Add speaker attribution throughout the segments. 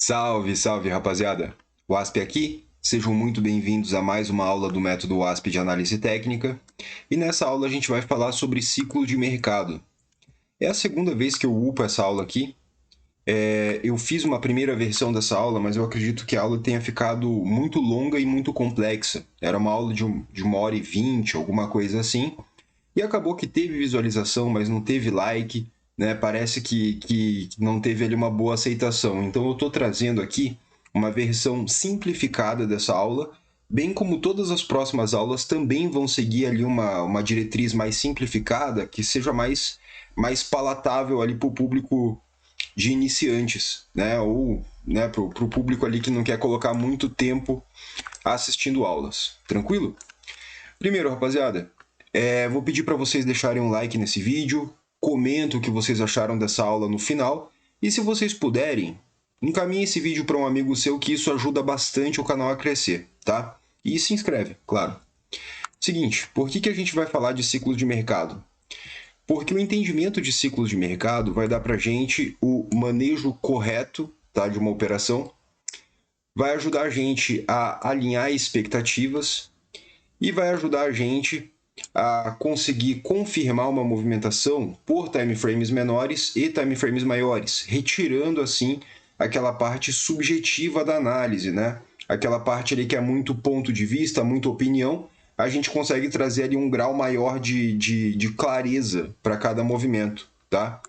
Speaker 1: Salve, salve, rapaziada! WASP aqui, sejam muito bem-vindos a mais uma aula do método WASP de análise técnica. E nessa aula a gente vai falar sobre ciclo de mercado. É a segunda vez que eu upo essa aula aqui. Eu fiz uma primeira versão dessa aula, mas eu acredito que a aula tenha ficado muito longa e muito complexa. Era uma aula de 1h20, alguma coisa assim. E acabou que teve visualização, mas não teve like, né? Parece que não teve ali uma boa aceitação. Então eu estou trazendo aqui uma versão simplificada dessa aula, bem como todas as próximas aulas também vão seguir ali uma diretriz mais simplificada, que seja mais palatável ali para o público de iniciantes, né? Ou né, para o público ali que não quer colocar muito tempo assistindo aulas. Tranquilo? Primeiro, rapaziada, vou pedir para vocês deixarem um like nesse vídeo, comentem o que vocês acharam dessa aula no final, e se vocês puderem, encaminhe esse vídeo para um amigo seu, que isso ajuda bastante o canal a crescer, tá? E se inscreve, claro. Seguinte, por que a gente vai falar de ciclos de mercado? Porque o entendimento de ciclos de mercado vai dar para a gente o manejo correto, tá, de uma operação, vai ajudar a gente a alinhar expectativas e vai ajudar a gente a conseguir confirmar uma movimentação por timeframes menores e timeframes maiores, retirando assim aquela parte subjetiva da análise, né? Aquela parte ali que é muito ponto de vista, muita opinião, a gente consegue trazer ali um grau maior de clareza para cada movimento, tá?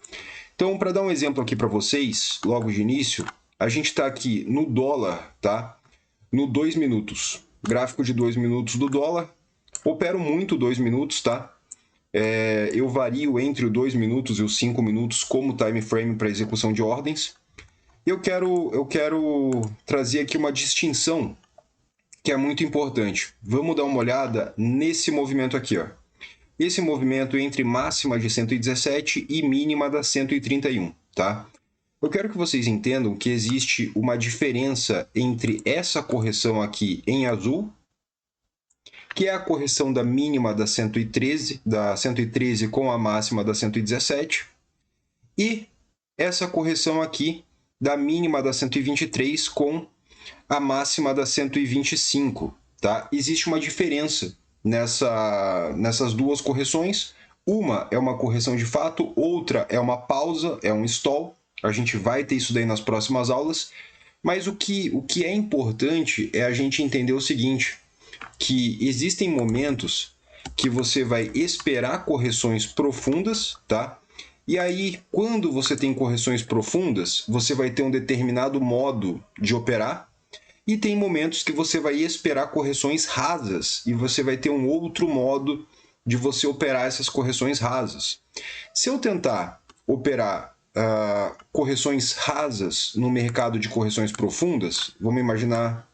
Speaker 1: Então, para dar um exemplo aqui para vocês, logo de início, a gente está aqui no dólar, tá? No 2 minutos, gráfico de 2 minutos do dólar. Opero muito 2 minutos, tá? Eu vario entre os 2 minutos e os 5 minutos como time frame para execução de ordens. Eu quero trazer aqui uma distinção que é muito importante. Vamos dar uma olhada nesse movimento aqui, ó. Esse movimento entre máxima de 117 e mínima da 131, tá? Eu quero que vocês entendam que existe uma diferença entre essa correção aqui em azul, que é a correção da mínima da 113 com a máxima da 117, e essa correção aqui da mínima da 123 com a máxima da 125, tá? Existe uma diferença nessas duas correções. Uma é uma correção de fato, outra é uma pausa, é um stall. A gente vai ter isso daí nas próximas aulas, mas o que é importante é a gente entender o seguinte, que existem momentos que você vai esperar correções profundas, tá? E aí, quando você tem correções profundas, você vai ter um determinado modo de operar, e tem momentos que você vai esperar correções rasas, e você vai ter um outro modo de você operar essas correções rasas. Se eu tentar operar correções rasas no mercado de correções profundas, vamos imaginar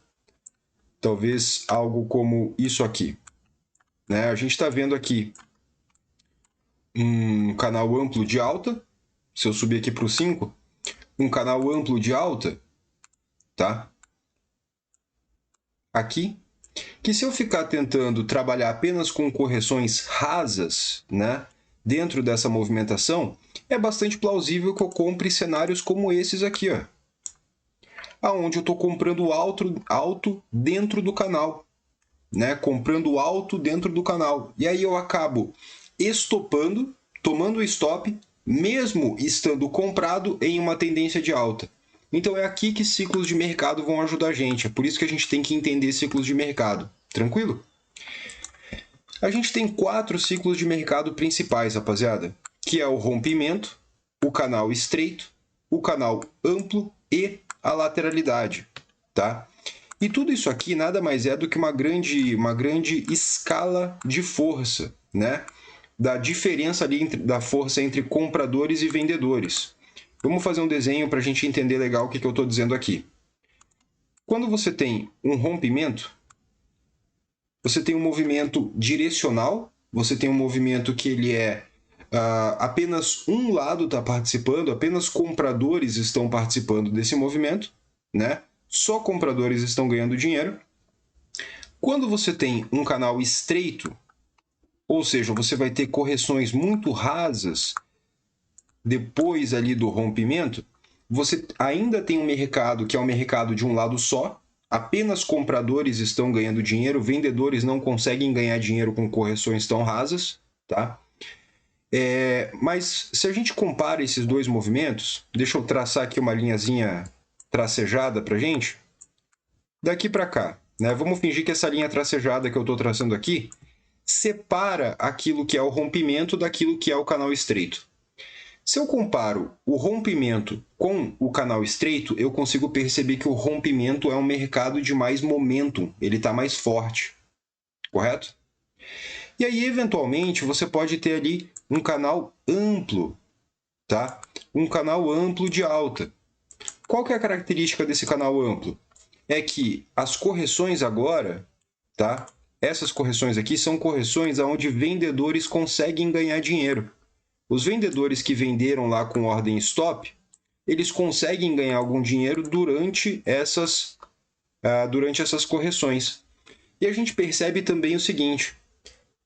Speaker 1: talvez algo como isso aqui, né? A gente está vendo aqui um canal amplo de alta. Se eu subir aqui para o 5, um canal amplo de alta, tá? Aqui, que se eu ficar tentando trabalhar apenas com correções rasas, né, dentro dessa movimentação, é bastante plausível que eu compre cenários como esses aqui, ó, aonde eu estou comprando alto dentro do canal, né, comprando alto dentro do canal, e aí eu acabo estopando, tomando o stop, mesmo estando comprado em uma tendência de alta. Então é aqui que ciclos de mercado vão ajudar a gente. É por isso que a gente tem que entender ciclos de mercado. Tranquilo? A gente tem 4 ciclos de mercado principais, rapaziada, que é o rompimento, o canal estreito, o canal amplo e a lateralidade, tá? E tudo isso aqui nada mais é do que uma grande escala de força, né? Da diferença ali da força entre compradores e vendedores. Vamos fazer um desenho para a gente entender legal o que eu estou dizendo aqui. Quando você tem um rompimento, você tem um movimento direcional, você tem um movimento que ele é apenas um lado está participando, apenas compradores estão participando desse movimento, né? Só compradores estão ganhando dinheiro. Quando você tem um canal estreito, ou seja, você vai ter correções muito rasas depois ali do rompimento, você ainda tem um mercado que é um mercado de um lado só, apenas compradores estão ganhando dinheiro, vendedores não conseguem ganhar dinheiro com correções tão rasas, tá? Mas se a gente compara esses dois movimentos, deixa eu traçar aqui uma linhazinha tracejada para gente, daqui para cá, né? Vamos fingir que essa linha tracejada que eu estou traçando aqui separa aquilo que é o rompimento daquilo que é o canal estreito. Se eu comparo o rompimento com o canal estreito, eu consigo perceber que o rompimento é um mercado de mais momentum, ele está mais forte, correto? E aí, eventualmente, você pode ter ali um canal amplo, tá? Um canal amplo de alta. Qual que é a característica desse canal amplo? É que as correções agora, tá? Essas correções aqui são correções onde vendedores conseguem ganhar dinheiro. Os vendedores que venderam lá com ordem stop, eles conseguem ganhar algum dinheiro durante essas correções. E a gente percebe também o seguinte,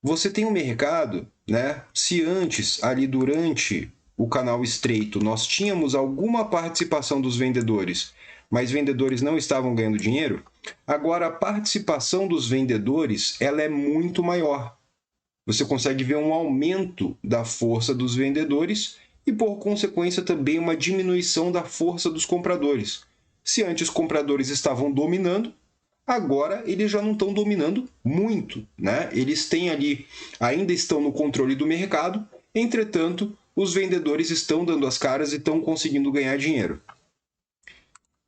Speaker 1: você tem um mercado, né? Se antes, ali durante o canal estreito, nós tínhamos alguma participação dos vendedores, mas vendedores não estavam ganhando dinheiro, agora a participação dos vendedores ela é muito maior. Você consegue ver um aumento da força dos vendedores e, por consequência, também uma diminuição da força dos compradores. Se antes os compradores estavam dominando, agora eles já não estão dominando muito, né? Eles têm ali, ainda estão no controle do mercado, entretanto, os vendedores estão dando as caras e estão conseguindo ganhar dinheiro.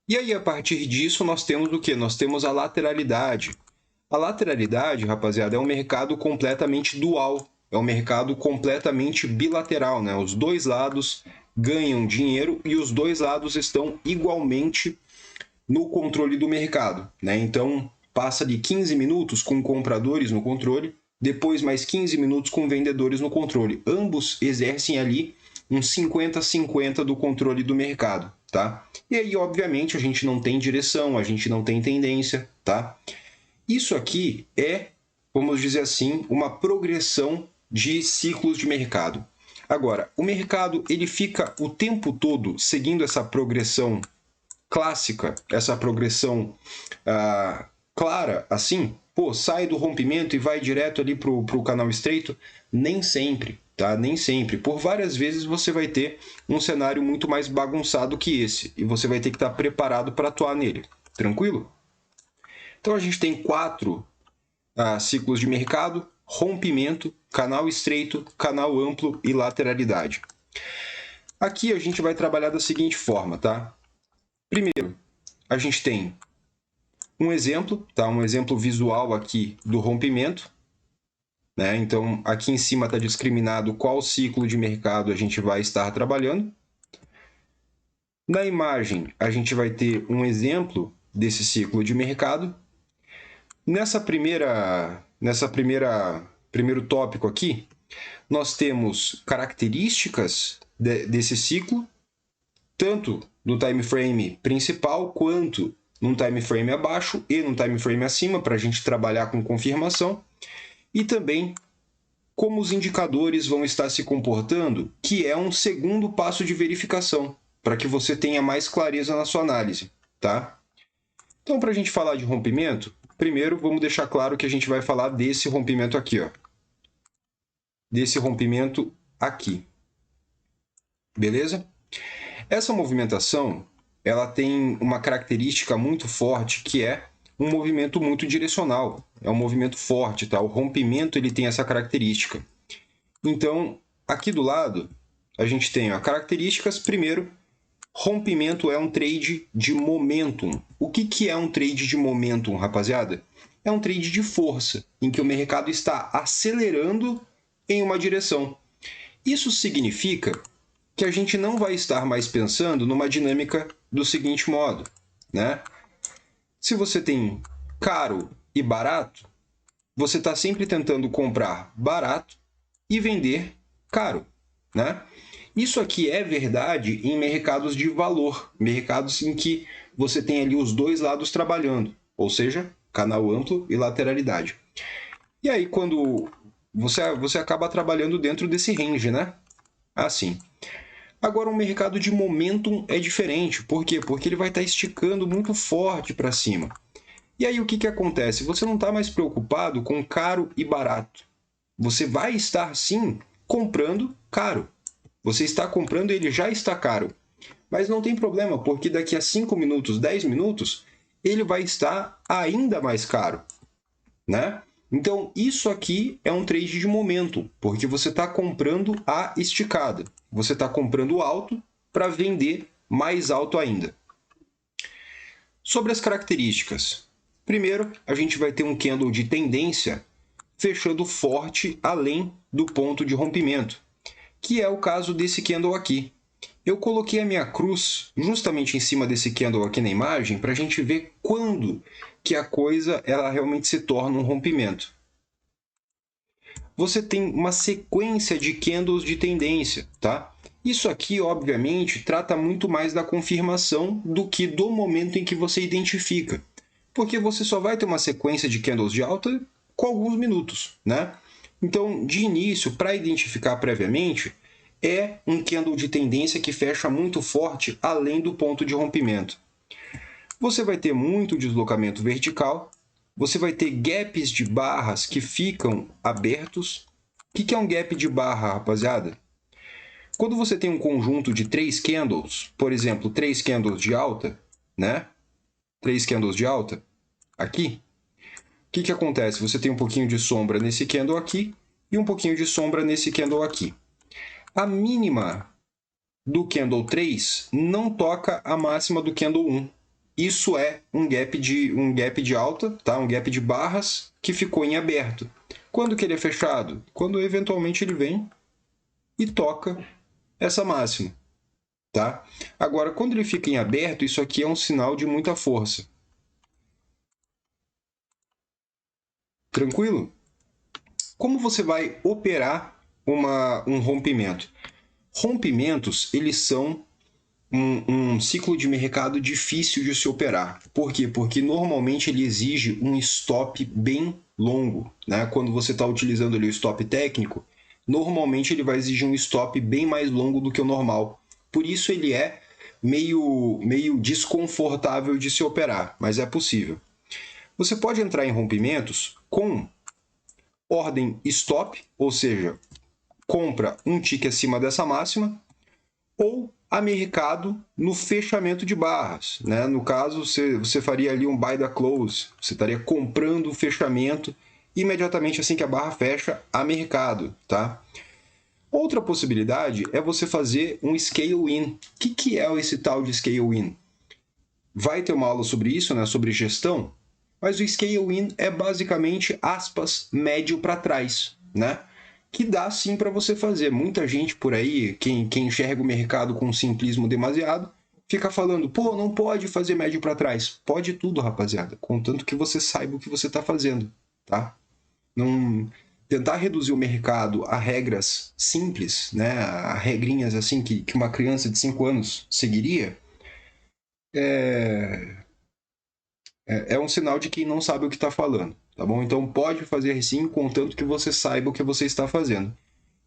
Speaker 1: E aí, a partir disso, nós temos o quê? Nós temos a lateralidade. A lateralidade, rapaziada, é um mercado completamente dual, é um mercado completamente bilateral, né? Os dois lados ganham dinheiro e os dois lados estão igualmente no controle do mercado, né? Então, passa de 15 minutos com compradores no controle, depois mais 15 minutos com vendedores no controle. Ambos exercem ali um 50-50 do controle do mercado, tá? E aí, obviamente, a gente não tem direção, a gente não tem tendência, tá? Isso aqui é, vamos dizer assim, uma progressão de ciclos de mercado. Agora, o mercado ele fica o tempo todo seguindo essa progressão clássica, essa progressão clara, assim, pô, sai do rompimento e vai direto ali para o canal estreito? Nem sempre, tá? Nem sempre. Por várias vezes você vai ter um cenário muito mais bagunçado que esse e você vai ter que estar preparado para atuar nele. Tranquilo? Então a gente tem 4 ciclos de mercado: rompimento, canal estreito, canal amplo e lateralidade. Aqui a gente vai trabalhar da seguinte forma, tá? Primeiro, a gente tem um exemplo, tá? Um exemplo visual aqui do rompimento, né? Então, aqui em cima está discriminado qual ciclo de mercado a gente vai estar trabalhando. Na imagem, a gente vai ter um exemplo desse ciclo de mercado. Primeiro tópico aqui, nós temos características desse ciclo, tanto no time frame principal quanto num time frame abaixo e num time frame acima, para a gente trabalhar com confirmação, e também como os indicadores vão estar se comportando, que é um segundo passo de verificação, para que você tenha mais clareza na sua análise, tá? Então, para a gente falar de rompimento, primeiro vamos deixar claro que a gente vai falar desse rompimento aqui, ó. Desse rompimento aqui. Beleza? Essa movimentação, ela tem uma característica muito forte, que é um movimento muito direcional. É um movimento forte, tá? O rompimento, ele tem essa característica. Então, aqui do lado, a gente tem características. Primeiro, rompimento é um trade de momentum. O que é um trade de momentum, rapaziada? É um trade de força, em que o mercado está acelerando em uma direção. Isso significa que a gente não vai estar mais pensando numa dinâmica do seguinte modo, né? Se você tem caro e barato, você está sempre tentando comprar barato e vender caro, né? Isso aqui é verdade em mercados de valor, mercados em que você tem ali os dois lados trabalhando, ou seja, canal amplo e lateralidade. E aí, quando você acaba trabalhando dentro desse range, né? Assim. Agora, o mercado de momentum é diferente. Por quê? Porque ele vai estar esticando muito forte para cima. E aí, o que acontece? Você não está mais preocupado com caro e barato. Você vai estar, sim, comprando caro. Você está comprando e ele já está caro. Mas não tem problema, porque daqui a 5 minutos, 10 minutos, ele vai estar ainda mais caro, né? Então, isso aqui é um trade de momento, porque você está comprando a esticada. Você está comprando alto para vender mais alto ainda. Sobre as características. Primeiro, a gente vai ter um candle de tendência fechando forte além do ponto de rompimento, que é o caso desse candle aqui. Eu coloquei a minha cruz justamente em cima desse candle aqui na imagem para a gente ver quando que a coisa ela realmente se torna um rompimento. Você tem uma sequência de candles de tendência, tá? Isso aqui, obviamente, trata muito mais da confirmação do que do momento em que você identifica, porque você só vai ter uma sequência de candles de alta com alguns minutos, né? Então, de início, para identificar previamente, é um candle de tendência que fecha muito forte além do ponto de rompimento. Você vai ter muito deslocamento vertical, você vai ter gaps de barras que ficam abertos. O que é um gap de barra, rapaziada? Quando você tem um conjunto de 3 candles, por exemplo, 3 candles de alta, né? 3 candles de alta, aqui. O que acontece? Você tem um pouquinho de sombra nesse candle aqui e um pouquinho de sombra nesse candle aqui. A mínima do candle 3 não toca a máxima do candle 1. Isso é um gap de alta, tá? Um gap de barras que ficou em aberto. Quando que ele é fechado? Quando eventualmente ele vem e toca essa máxima, tá? Agora, quando ele fica em aberto, isso aqui é um sinal de muita força. Tranquilo? Como você vai operar um rompimento? Rompimentos, eles são um ciclo de mercado difícil de se operar. Por quê? Porque normalmente ele exige um stop bem longo, né? Quando você está utilizando ali o stop técnico, normalmente ele vai exigir um stop bem mais longo do que o normal. Por isso ele é meio desconfortável de se operar, mas é possível. Você pode entrar em rompimentos com ordem stop, ou seja, compra um tick acima dessa máxima, ou a mercado no fechamento de barras, né? No caso, você faria ali um buy the close, você estaria comprando o fechamento imediatamente assim que a barra fecha a mercado, tá? Outra possibilidade é você fazer um scale-in. O que é esse tal de scale-in? Vai ter uma aula sobre isso, né? Sobre gestão, mas o scale-in é basicamente aspas médio para trás, né? Que dá sim para você fazer. Muita gente por aí, quem enxerga o mercado com um simplismo demasiado, fica falando, pô, não pode fazer médio para trás. Pode tudo, rapaziada, contanto que você saiba o que você está fazendo, tá? Não tentar reduzir o mercado a regras simples, né, a regrinhas assim que uma criança de 5 anos seguiria, é um sinal de quem não sabe o que está falando, tá bom? Então pode fazer sim, contanto que você saiba o que você está fazendo.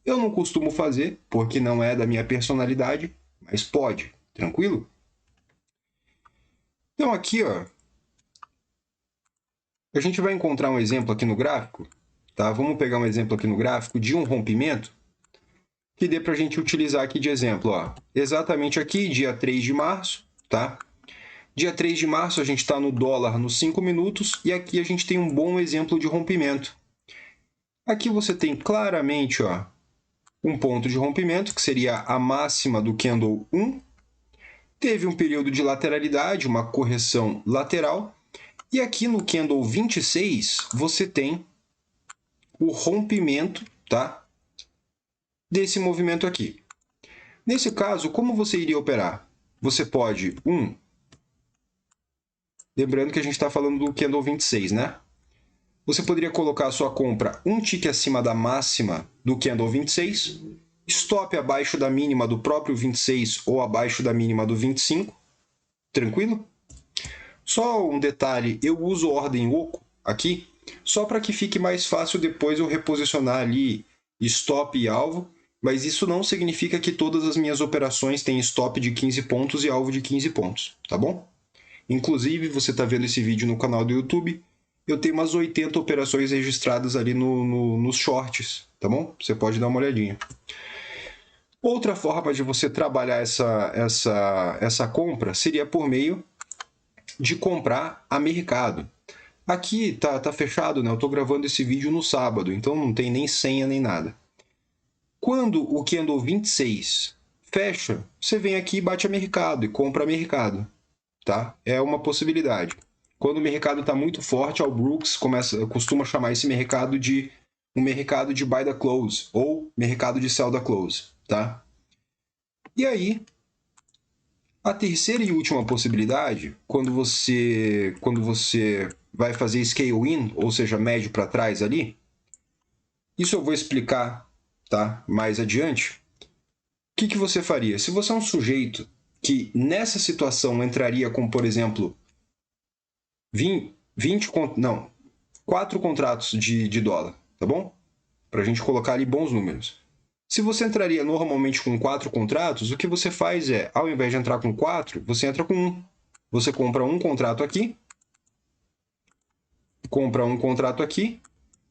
Speaker 1: Eu não costumo fazer, porque não é da minha personalidade, mas pode, tranquilo? Então aqui, ó, a gente vai encontrar um exemplo aqui no gráfico, tá? Vamos pegar um exemplo aqui no gráfico de um rompimento que dê para a gente utilizar aqui de exemplo, ó. Exatamente aqui, dia 3 de março, tá? Dia 3 de março a gente está no dólar nos 5 minutos e aqui a gente tem um bom exemplo de rompimento. Aqui você tem claramente, ó, um ponto de rompimento, que seria a máxima do candle 1. Teve um período de lateralidade, uma correção lateral. E aqui no candle 26, você tem o rompimento, tá, desse movimento aqui. Nesse caso, como você iria operar? Você pode, lembrando que a gente está falando do candle 26, né? Você poderia colocar a sua compra um tick acima da máxima do candle 26, stop abaixo da mínima do próprio 26 ou abaixo da mínima do 25, tranquilo? Só um detalhe, eu uso ordem oco aqui, só para que fique mais fácil depois eu reposicionar ali stop e alvo, mas isso não significa que todas as minhas operações têm stop de 15 pontos e alvo de 15 pontos, tá bom? Inclusive, você está vendo esse vídeo no canal do YouTube, eu tenho umas 80 operações registradas ali nos shorts, tá bom? Você pode dar uma olhadinha. Outra forma de você trabalhar essa compra seria por meio de comprar a mercado. Aqui tá fechado, né? Eu estou gravando esse vídeo no sábado, então não tem nem senha nem nada. Quando o candle 26 fecha, você vem aqui e bate a mercado e compra a mercado, tá? É uma possibilidade. Quando o mercado está muito forte, o Brooks costuma chamar esse mercado de um mercado de buy the close ou mercado de sell the close, tá? E aí, a terceira e última possibilidade, quando você vai fazer scale in, ou seja, médio para trás ali, isso eu vou explicar, tá, mais adiante. O que você faria? Se você é um sujeito que nessa situação entraria com, por exemplo, 4 contratos de dólar, tá bom? Para a gente colocar ali bons números. Se você entraria normalmente com 4 contratos, o que você faz é, ao invés de entrar com 4, você entra com 1. Você compra um contrato aqui,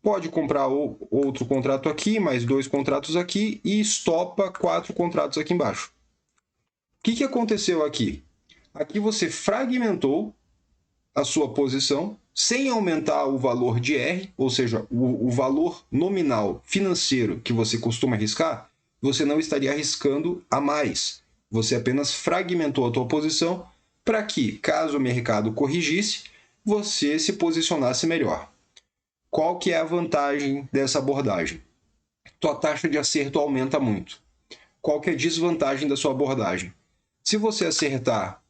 Speaker 1: pode comprar outro contrato aqui, mais 2 contratos aqui e estopa 4 contratos aqui embaixo. O que aconteceu aqui? Aqui você fragmentou a sua posição sem aumentar o valor de R, ou seja, o valor nominal financeiro que você costuma arriscar, você não estaria arriscando a mais. Você apenas fragmentou a tua posição para que, caso o mercado corrigisse, você se posicionasse melhor. Qual que é a vantagem dessa abordagem? Tua taxa de acerto aumenta muito. Qual que é a desvantagem da sua abordagem? Se você acertar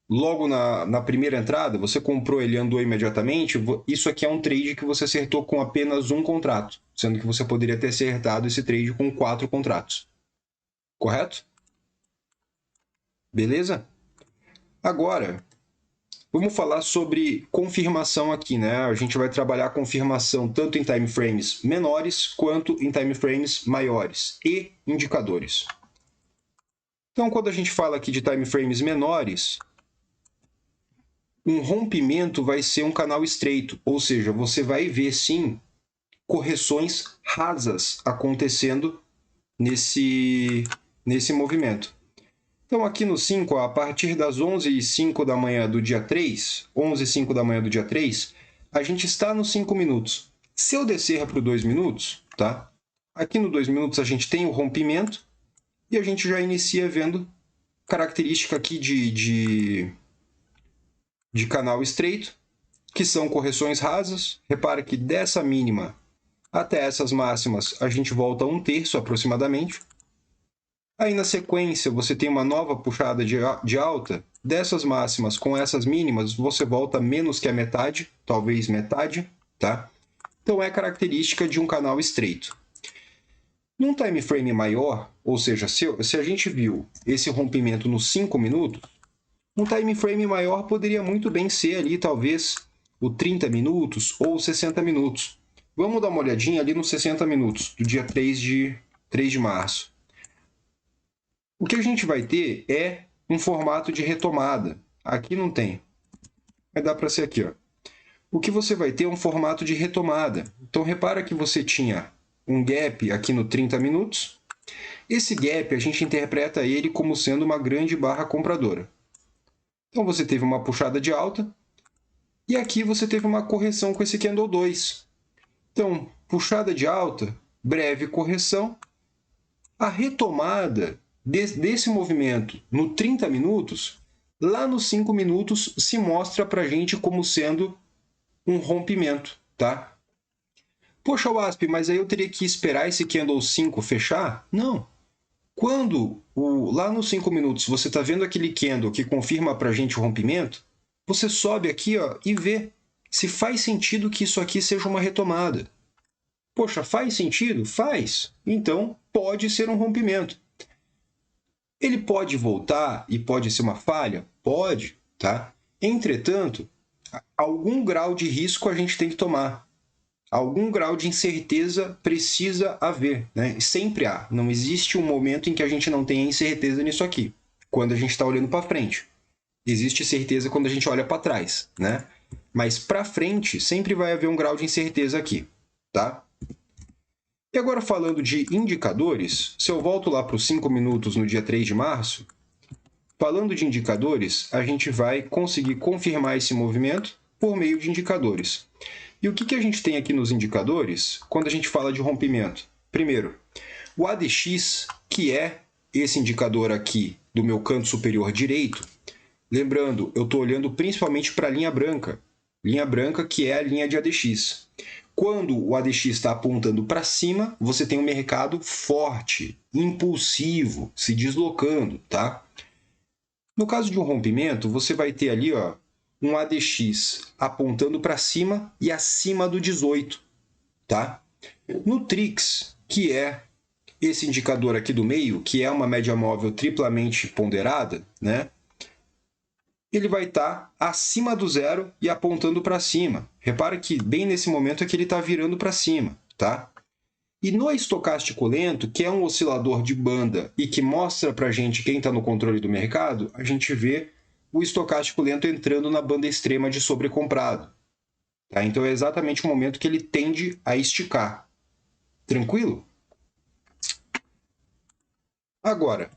Speaker 1: logo na primeira entrada, você comprou, ele andou imediatamente, isso aqui é um trade que você acertou com apenas um contrato, sendo que você poderia ter acertado esse trade com 4 contratos. Correto? Beleza? Agora, vamos falar sobre confirmação aqui, né? A gente vai trabalhar confirmação tanto em time frames menores quanto em time frames maiores e indicadores. Então, quando a gente fala aqui de time frames menores, um rompimento vai ser um canal estreito, ou seja, você vai ver sim correções rasas acontecendo nesse movimento. Então aqui no 5, a partir das 11h05 da manhã do dia 3, 11h05 da manhã do dia 3, a gente está nos 5 minutos. Se eu descer para o 2 minutos, tá? Aqui no 2 minutos a gente tem o rompimento e a gente já inicia vendo característica aqui de canal estreito, que são correções rasas. Repara que dessa mínima até essas máximas a gente volta 1/3 aproximadamente. Aí na sequência você tem uma nova puxada de alta, dessas máximas com essas mínimas você volta menos que a metade, talvez metade, tá? Então é característica de um canal estreito. Num time frame maior, ou seja, se a gente viu esse rompimento nos 5 minutos, um time frame maior poderia muito bem ser ali talvez o 30 minutos ou 60 minutos. Vamos dar uma olhadinha ali nos 60 minutos, do dia 3 de março. O que a gente vai ter é um formato de retomada. Aqui não tem. Vai dar para ser aqui, ó. O que você vai ter é um formato de retomada. Então, repara que você tinha um gap aqui no 30 minutos. Esse gap, a gente interpreta ele como sendo uma grande barra compradora. Então, você teve uma puxada de alta. E aqui você teve uma correção com esse candle 2. Então, puxada de alta, breve correção. A retomada desse movimento no 30 minutos, lá nos 5 minutos, se mostra para a gente como sendo um rompimento, tá? Poxa, Wasp, mas aí eu teria que esperar esse candle 5 fechar? Não. Quando lá nos 5 minutos você está vendo aquele candle que confirma para a gente o rompimento, você sobe aqui, ó, e vê se faz sentido que isso aqui seja uma retomada. Poxa, faz sentido? Faz. Então, pode ser um rompimento. Ele pode voltar e pode ser uma falha? Pode, tá? Entretanto, algum grau de risco a gente tem que tomar. Algum grau de incerteza precisa haver, né? Sempre há. Não existe um momento em que a gente não tenha incerteza nisso aqui, quando a gente está olhando para frente. Existe certeza quando a gente olha para trás, né? Mas para frente sempre vai haver um grau de incerteza aqui, tá? E agora falando de indicadores, se eu volto lá para os 5 minutos no dia 3 de março, falando de indicadores, a gente vai conseguir confirmar esse movimento por meio de indicadores. E o que a gente tem aqui nos indicadores quando a gente fala de rompimento? Primeiro, o ADX, que é esse indicador aqui do meu canto superior direito. Lembrando, eu estou olhando principalmente para a linha branca que é a linha de ADX. Quando o ADX está apontando para cima, você tem um mercado forte, impulsivo, se deslocando, tá? No caso de um rompimento, você vai ter ali, ó, um ADX apontando para cima e acima do 18, tá? No TRIX, que é esse indicador aqui do meio, que é uma média móvel triplamente ponderada, né? Ele vai estar acima do zero e apontando para cima. Repara que bem nesse momento é que ele está virando para cima, tá? E no estocástico lento, que é um oscilador de banda e que mostra para a gente quem está no controle do mercado, a gente vê o estocástico lento entrando na banda extrema de sobrecomprado. Tá? Então é exatamente o momento que ele tende a esticar. Tranquilo? Agora,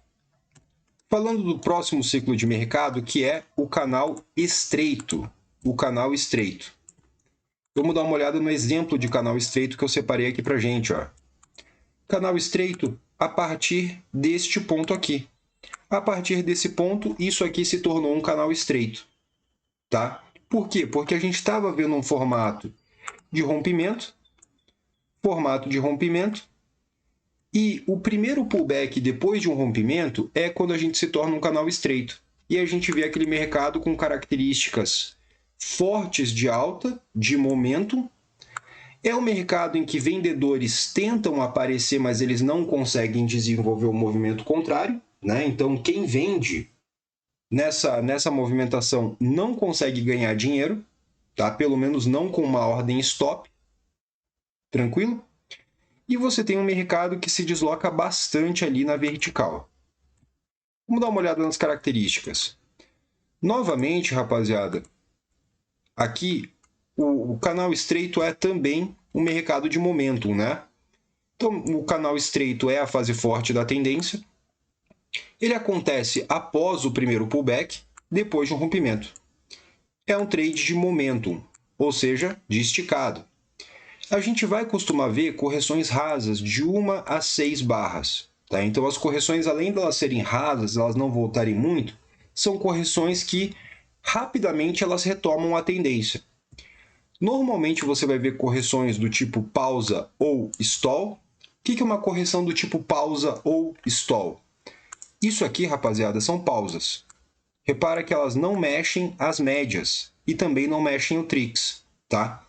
Speaker 1: falando do próximo ciclo de mercado, que é o canal estreito. O canal estreito. Vamos dar uma olhada no exemplo de canal estreito que eu separei aqui para a gente. Ó. Canal estreito a partir deste ponto aqui. A partir desse ponto, isso aqui se tornou um canal estreito. Tá? Por quê? Porque a gente estava vendo um formato de rompimento, e o primeiro pullback depois de um rompimento é quando a gente se torna um canal estreito. E a gente vê aquele mercado com características fortes de alta, de momento. É um mercado em que vendedores tentam aparecer, mas eles não conseguem desenvolver o movimento contrário, né? Então, quem vende nessa movimentação não consegue ganhar dinheiro, tá? Pelo menos não com uma ordem stop. Tranquilo? E você tem um mercado que se desloca bastante ali na vertical. Vamos dar uma olhada nas características. Novamente, rapaziada, aqui o canal estreito é também um mercado de momentum, né? Então, o canal estreito é a fase forte da tendência. Ele acontece após o primeiro pullback, depois de um rompimento. É um trade de momentum, ou seja, de esticado. A gente vai costumar ver correções rasas de 1 a 6 barras. Tá? Então, as correções, além de elas serem rasas, elas não voltarem muito, são correções que rapidamente elas retomam a tendência. Normalmente você vai ver correções do tipo pausa ou stall. O que é uma correção do tipo pausa ou stall? Isso aqui, rapaziada, são pausas. Repara que elas não mexem as médias e também não mexem o TRIX, tá?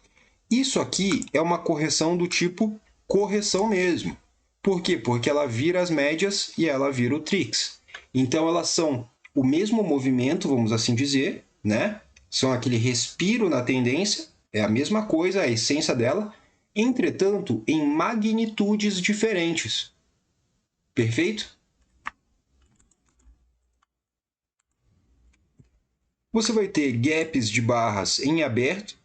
Speaker 1: Isso aqui é uma correção do tipo correção mesmo. Por quê? Porque ela vira as médias e ela vira o TRIX. Então, elas são o mesmo movimento, vamos assim dizer, né? São aquele respiro na tendência, é a mesma coisa, a essência dela, entretanto, em magnitudes diferentes. Perfeito? Você vai ter gaps de barras em aberto.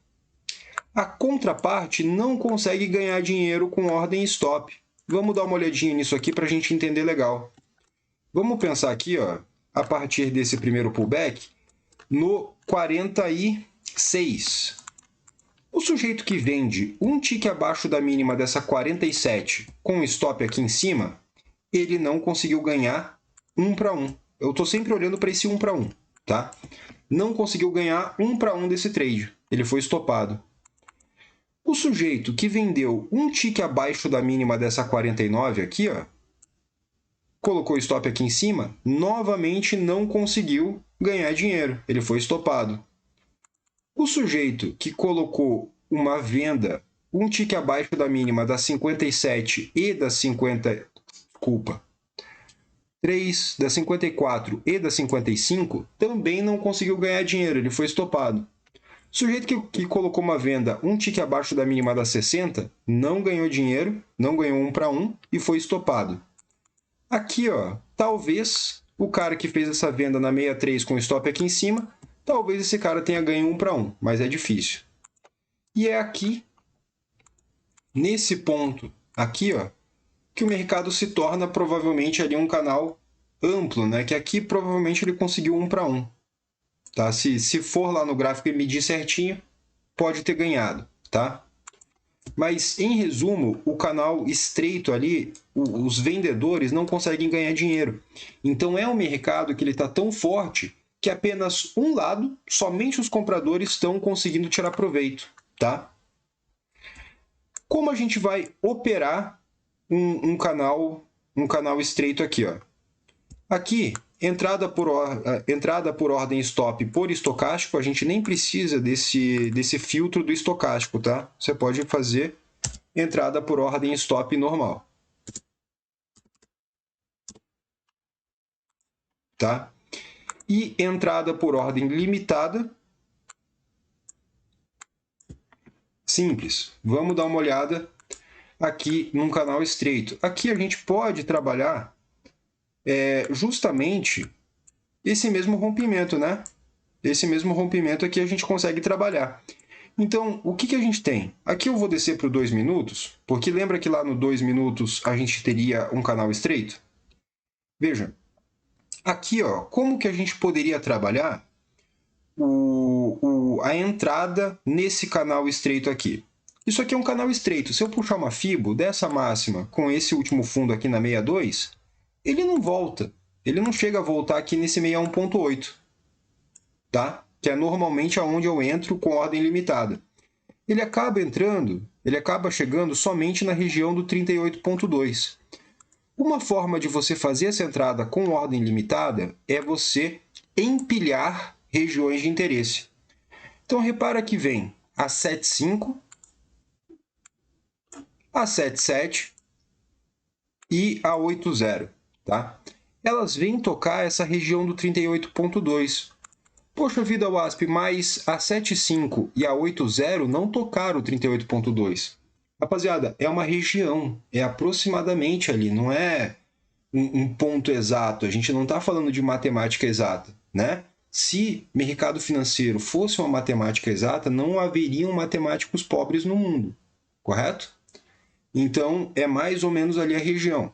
Speaker 1: A contraparte não consegue ganhar dinheiro com ordem stop. Vamos dar uma olhadinha nisso aqui para a gente entender legal. Vamos pensar aqui, ó, a partir desse primeiro pullback, no 46. O sujeito que vende um tique abaixo da mínima dessa 47 com um stop aqui em cima, ele não conseguiu ganhar 1 para 1. Eu estou sempre olhando para esse 1 para 1, tá? Não conseguiu ganhar 1 para 1 desse trade. Ele foi estopado. O sujeito que vendeu um tique abaixo da mínima dessa 49 aqui, ó, colocou o stop aqui em cima, novamente não conseguiu ganhar dinheiro. Ele foi estopado. O sujeito que colocou uma venda um tique abaixo da mínima da 57 e da 50, desculpa, 3, da 54 e da 55, também não conseguiu ganhar dinheiro, ele foi estopado. O sujeito que colocou uma venda um tique abaixo da mínima da 60 não ganhou dinheiro, não ganhou 1 para 1 e foi estopado. Aqui, ó, talvez o cara que fez essa venda na 63 com stop aqui em cima, talvez esse cara tenha ganho 1 para 1, mas é difícil. E é aqui, nesse ponto aqui, ó, que o mercado se torna provavelmente ali um canal amplo, né? Que aqui provavelmente ele conseguiu 1 para 1. Tá? Se for lá no gráfico e medir certinho, pode ter ganhado, tá? Mas, em resumo, o canal estreito ali, os vendedores não conseguem ganhar dinheiro. Então, é um mercado que ele está tão forte que apenas um lado, somente os compradores, estão conseguindo tirar proveito, tá? Como a gente vai operar um canal estreito aqui, ó? Aqui, entrada por ordem stop por estocástico, a gente nem precisa desse filtro do estocástico, tá? Você pode fazer entrada por ordem stop normal. Tá? E entrada por ordem limitada. Simples. Vamos dar uma olhada aqui num canal estreito. Aqui a gente pode trabalhar justamente esse mesmo rompimento, né? Esse mesmo rompimento aqui a gente consegue trabalhar. Então, o que a gente tem? Aqui eu vou descer para o 2 minutos, porque lembra que lá no 2 minutos a gente teria um canal estreito? Veja, aqui, ó, como que a gente poderia trabalhar a entrada nesse canal estreito aqui? Isso aqui é um canal estreito. Se eu puxar uma fibo dessa máxima com esse último fundo aqui na 62, ele não volta. Ele não chega a voltar aqui nesse 61.8, tá? Que é normalmente aonde eu entro com ordem limitada. Ele acaba chegando somente na região do 38.2. Uma forma de você fazer essa entrada com ordem limitada é você empilhar regiões de interesse. Então, repara que vem a 7,5, a 7,7 e a 8,0, tá? Elas vêm tocar essa região do 38.2. Poxa vida, WASP, mas a 7,5 e a 8,0 não tocaram o 38.2. Rapaziada, é uma região, é aproximadamente ali, não é um ponto exato. A gente não está falando de matemática exata, né? Se mercado financeiro fosse uma matemática exata, não haveriam matemáticos pobres no mundo, correto? Então, é mais ou menos ali a região.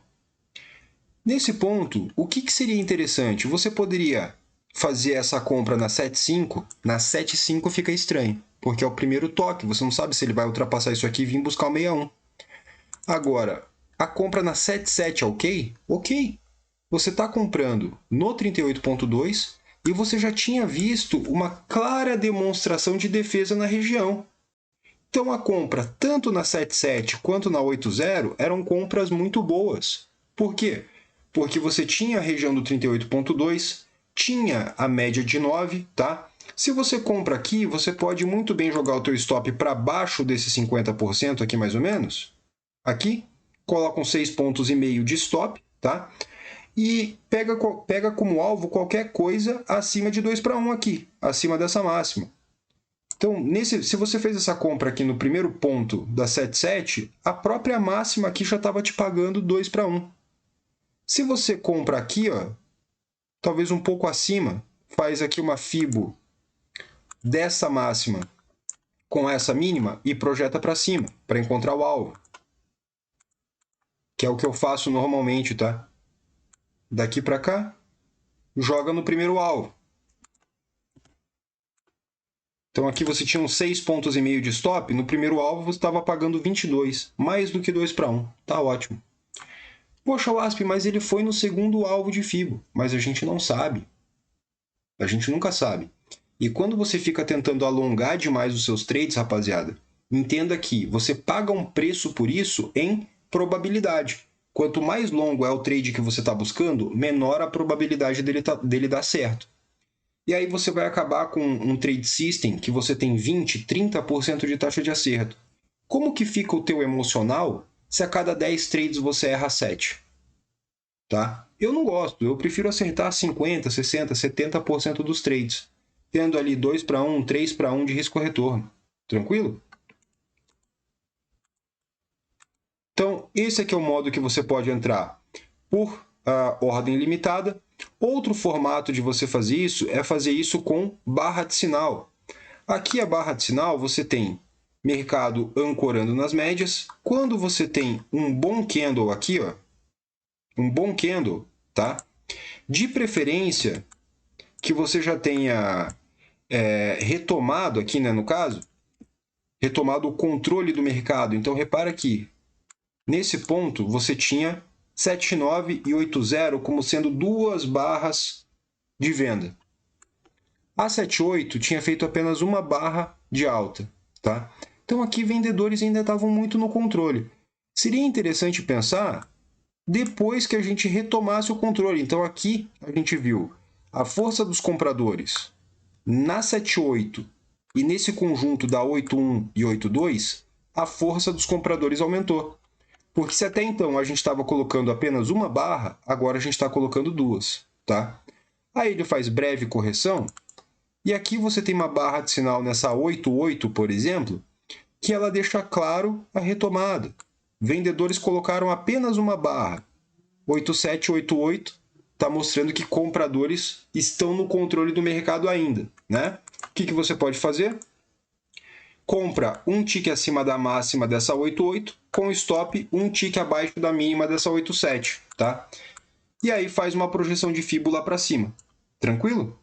Speaker 1: Nesse ponto, o que seria interessante? Você poderia fazer essa compra na 7,5, na 7,5 fica estranho, porque é o primeiro toque, você não sabe se ele vai ultrapassar isso aqui e vir buscar o 61. Agora, a compra na 7,7 é ok? Ok. Você está comprando no 38.2 e você já tinha visto uma clara demonstração de defesa na região. Então, a compra tanto na 7,7 quanto na 8,0 eram compras muito boas. Por quê? Porque você tinha a região do 38.2, tinha a média de 9, tá? Se você compra aqui, você pode muito bem jogar o teu stop para baixo desse 50% aqui mais ou menos. Aqui, coloca uns 6,5 pontos de stop, tá? E pega como alvo qualquer coisa acima de 2 para 1 aqui, acima dessa máxima. Então, se você fez essa compra aqui no primeiro ponto da 7,7, a própria máxima aqui já estava te pagando 2 para 1. Se você compra aqui, ó, talvez um pouco acima, faz aqui uma fibo dessa máxima com essa mínima e projeta para cima, para encontrar o alvo. Que é o que eu faço normalmente, tá? Daqui para cá, joga no primeiro alvo. Então aqui você tinha uns 6,5 pontos de stop, no primeiro alvo você estava pagando 22, mais do que 2 para 1. Tá ótimo. Poxa, WASP, mas ele foi no segundo alvo de FIBO. Mas a gente não sabe. A gente nunca sabe. E quando você fica tentando alongar demais os seus trades, rapaziada, entenda que você paga um preço por isso em probabilidade. Quanto mais longo é o trade que você está buscando, menor a probabilidade dele dar certo. E aí você vai acabar com um trade system que você tem 20, 30% de taxa de acerto. Como que fica o teu emocional se a cada 10 trades você erra 7? Tá? Eu não gosto, eu prefiro acertar 50, 60, 70% dos trades. tendo ali 2:1, 3:1 de risco-retorno. Tranquilo? Então, esse aqui é o modo que você pode entrar por ordem limitada. Outro formato de você fazer isso é fazer isso com barra de sinal. Aqui a barra de sinal você tem mercado ancorando nas médias. Quando você tem um bom candle aqui, ó, um bom candle, tá? De preferência que você já tenha retomado aqui, né, no caso, retomado o controle do mercado. Então, repara aqui, nesse ponto você tinha 7,9 e 8,0 como sendo duas barras de venda. A 7,8 tinha feito apenas uma barra de alta, tá? Então aqui vendedores ainda estavam muito no controle. Seria interessante pensar depois que a gente retomasse o controle. Então aqui a gente viu a força dos compradores na 7,8 e nesse conjunto da 8,1 e 8,2, a força dos compradores aumentou. Porque se até então a gente estava colocando apenas uma barra, agora a gente está colocando duas, tá? Aí ele faz breve correção, e aqui você tem uma barra de sinal nessa 8,8, por exemplo, que ela deixa claro a retomada. Vendedores colocaram apenas uma barra. 8,7, 8,8 está mostrando que compradores estão no controle do mercado ainda, né? O que você pode fazer? Compra um tique acima da máxima dessa 8,8, com stop um tique abaixo da mínima dessa 8,7, tá? E aí faz uma projeção de Fibo lá para cima. Tranquilo?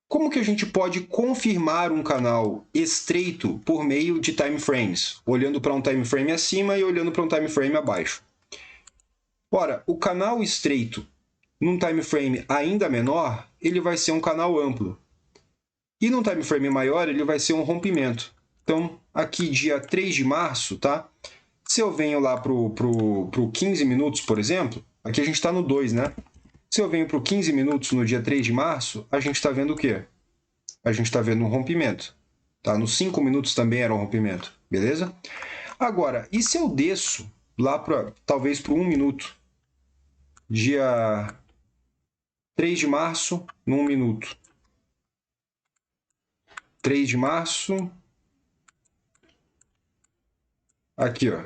Speaker 1: Como que a gente pode confirmar um canal estreito por meio de time frames? Olhando para um time frame acima e olhando para um time frame abaixo. Ora, o canal estreito num time frame ainda menor, ele vai ser um canal amplo. E num time frame maior, ele vai ser um rompimento. Então, aqui dia 3 de março, tá? Se eu venho lá pro 15 minutos, por exemplo, aqui a gente está no 2, né? Se eu venho para o 15 minutos no dia 3 de março, a gente está vendo o quê? A gente está vendo um rompimento. Tá? Nos 5 minutos também era um rompimento, beleza? Agora, e se eu desço lá talvez para 1 minuto? Dia 3 de março, no 1 minuto. 3 de março. Aqui, ó.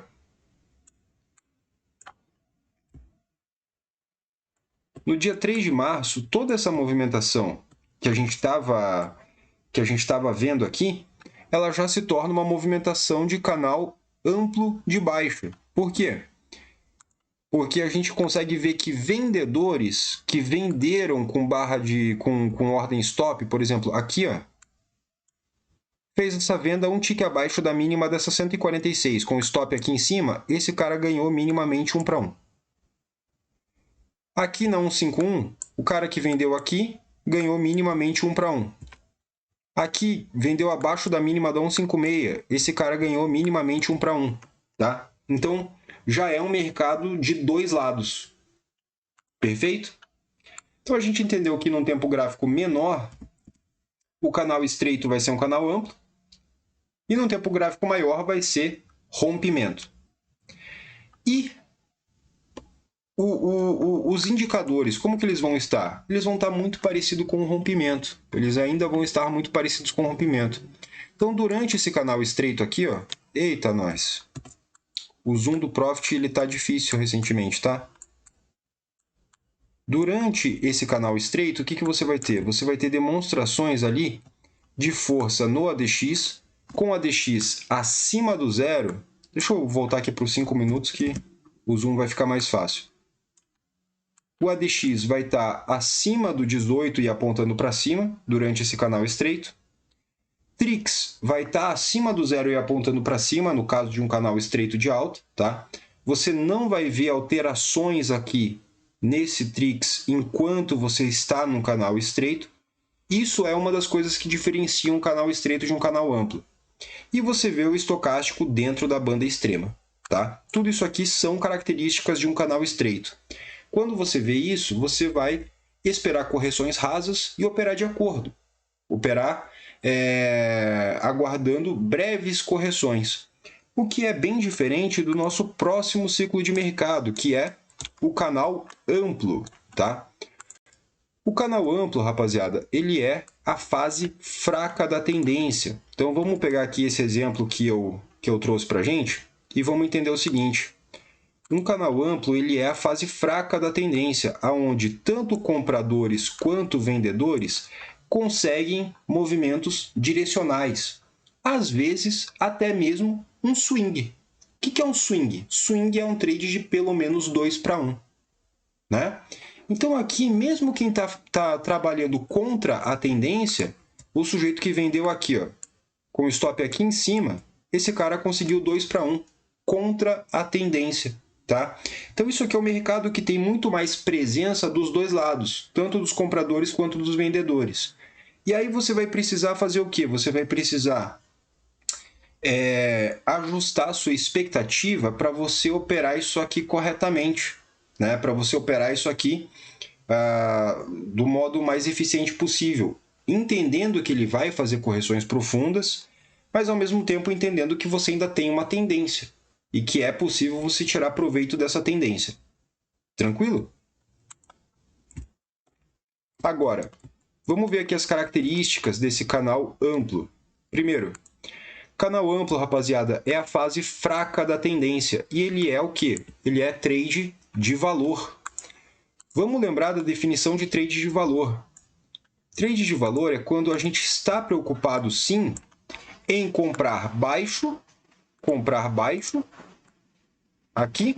Speaker 1: No dia 3 de março, toda essa movimentação que a gente estava vendo aqui, ela já se torna uma movimentação de canal amplo de baixa. Por quê? Porque a gente consegue ver que vendedores que venderam com com ordem stop, por exemplo, aqui, ó, fez essa venda um tique abaixo da mínima dessa 146, com stop aqui em cima, esse cara ganhou minimamente 1:1. Aqui na 151, o cara que vendeu aqui ganhou minimamente 1:1. Aqui vendeu abaixo da mínima da 156, esse cara ganhou minimamente 1:1, tá? Então, já é um mercado de dois lados. Perfeito? Então a gente entendeu que num tempo gráfico menor, o canal estreito vai ser um canal amplo, e num tempo gráfico maior vai ser rompimento. E os indicadores, como que eles vão estar? Eles vão estar muito parecidos com o rompimento. Eles ainda vão estar muito parecidos com o rompimento. Então, durante esse canal estreito aqui, ó, eita nós, o zoom do Profit ele tá difícil recentemente, tá? Durante esse canal estreito, o que você vai ter? Você vai ter demonstrações ali de força no ADX, com ADX acima do zero. Deixa eu voltar aqui para os 5 minutos que o zoom vai ficar mais fácil. O ADX vai estar acima do 18 e apontando para cima durante esse canal estreito. TRIX vai estar acima do zero e apontando para cima, no caso de um canal estreito de alta, tá? Você não vai ver alterações aqui nesse TRIX enquanto você está num canal estreito. Isso é uma das coisas que diferencia um canal estreito de um canal amplo. E você vê o estocástico dentro da banda extrema, tá? Tudo isso aqui são características de um canal estreito. Quando você vê isso, você vai esperar correções rasas e operar de acordo. Operar aguardando breves correções. O que é bem diferente do nosso próximo ciclo de mercado, que é o canal amplo, tá? O canal amplo, rapaziada, ele é a fase fraca da tendência. Então vamos pegar aqui esse exemplo que eu trouxe para a gente e vamos entender o seguinte. Um canal amplo ele é a fase fraca da tendência, onde tanto compradores quanto vendedores conseguem movimentos direcionais. Às vezes, até mesmo um swing. O que é um swing? Swing é um trade de pelo menos 2-1, né? Então aqui, mesmo quem tá trabalhando contra a tendência, o sujeito que vendeu aqui, ó, com o stop aqui em cima, esse cara conseguiu 2-1 contra a tendência, tá? Então isso aqui é um mercado que tem muito mais presença dos dois lados, tanto dos compradores quanto dos vendedores. E aí você vai precisar fazer o quê? Você vai precisar ajustar a sua expectativa para você operar isso aqui corretamente, né? Para você operar isso aqui do modo mais eficiente possível, entendendo que ele vai fazer correções profundas, mas ao mesmo tempo entendendo que você ainda tem uma tendência e que é possível você tirar proveito dessa tendência. Tranquilo? Agora, vamos ver aqui as características desse canal amplo. Primeiro, canal amplo, rapaziada, é a fase fraca da tendência. E ele é o quê? Ele é trade de valor. Vamos lembrar da definição de trade de valor. Trade de valor é quando a gente está preocupado, sim, em comprar baixo, aqui,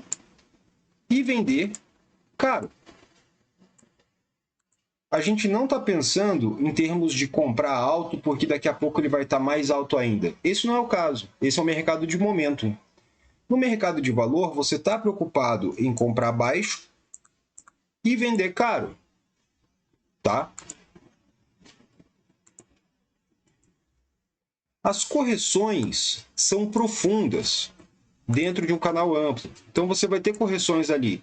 Speaker 1: e vender caro. A gente não está pensando em termos de comprar alto, porque daqui a pouco ele vai estar mais alto ainda. Esse não é o caso. Esse é o mercado de momento. No mercado de valor, você está preocupado em comprar baixo e vender caro, tá? As correções são profundas dentro de um canal amplo. Então você vai ter correções ali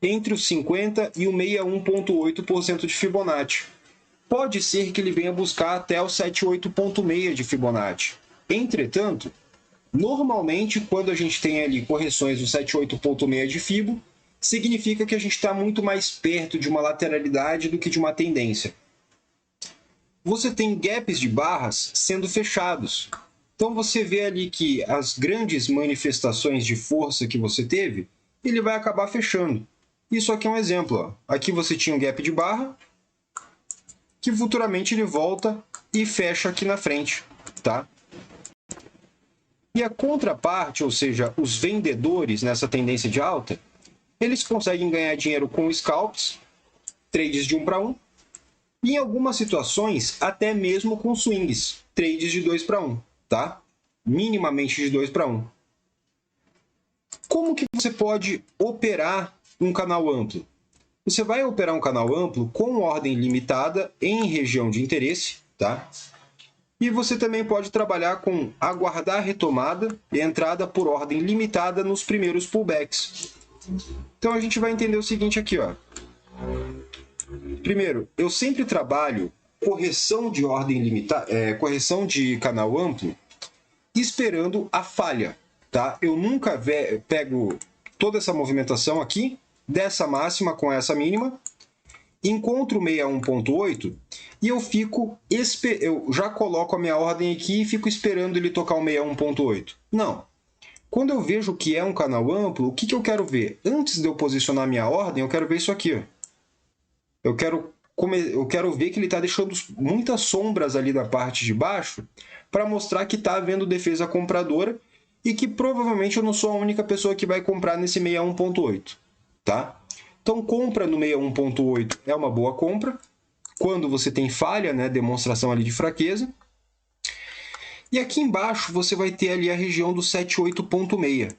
Speaker 1: entre os 50 e o 61,8% de Fibonacci. Pode ser que ele venha buscar até o 78,6% de Fibonacci. Entretanto, normalmente, quando a gente tem ali correções do 78,6% de Fibo, significa que a gente está muito mais perto de uma lateralidade do que de uma tendência. Você tem gaps de barras sendo fechados. Então você vê ali que as grandes manifestações de força que você teve, ele vai acabar fechando. Isso aqui é um exemplo. Ó. Aqui você tinha um gap de barra, que futuramente ele volta e fecha aqui na frente, tá? E a contraparte, ou seja, os vendedores nessa tendência de alta, eles conseguem ganhar dinheiro com scalps, trades de 1-1, e em algumas situações até mesmo com swings, trades de 2-1, tá? Minimamente de 2-1. Como que você pode operar um canal amplo? Você vai operar um canal amplo com ordem limitada em região de interesse, tá? E você também pode trabalhar com aguardar retomada e entrada por ordem limitada nos primeiros pullbacks. Então a gente vai entender o seguinte aqui, ó. Primeiro, eu sempre trabalho correção de ordem limitada, correção de canal amplo, esperando a falha, tá? Eu nunca pego toda essa movimentação aqui, dessa máxima com essa mínima, encontro 61,8 e eu já coloco a minha ordem aqui e fico esperando ele tocar o 61,8. Não. Quando eu vejo que é um canal amplo, o que eu quero ver? Antes de eu posicionar minha ordem, eu quero ver isso aqui, ó. Eu quero ver que ele está deixando muitas sombras ali na parte de baixo para mostrar que está havendo defesa compradora e que provavelmente eu não sou a única pessoa que vai comprar nesse 61,8, tá? Então, compra no 61,8 é uma boa compra. Quando você tem falha, né, demonstração ali de fraqueza. E aqui embaixo você vai ter ali a região do 78,6.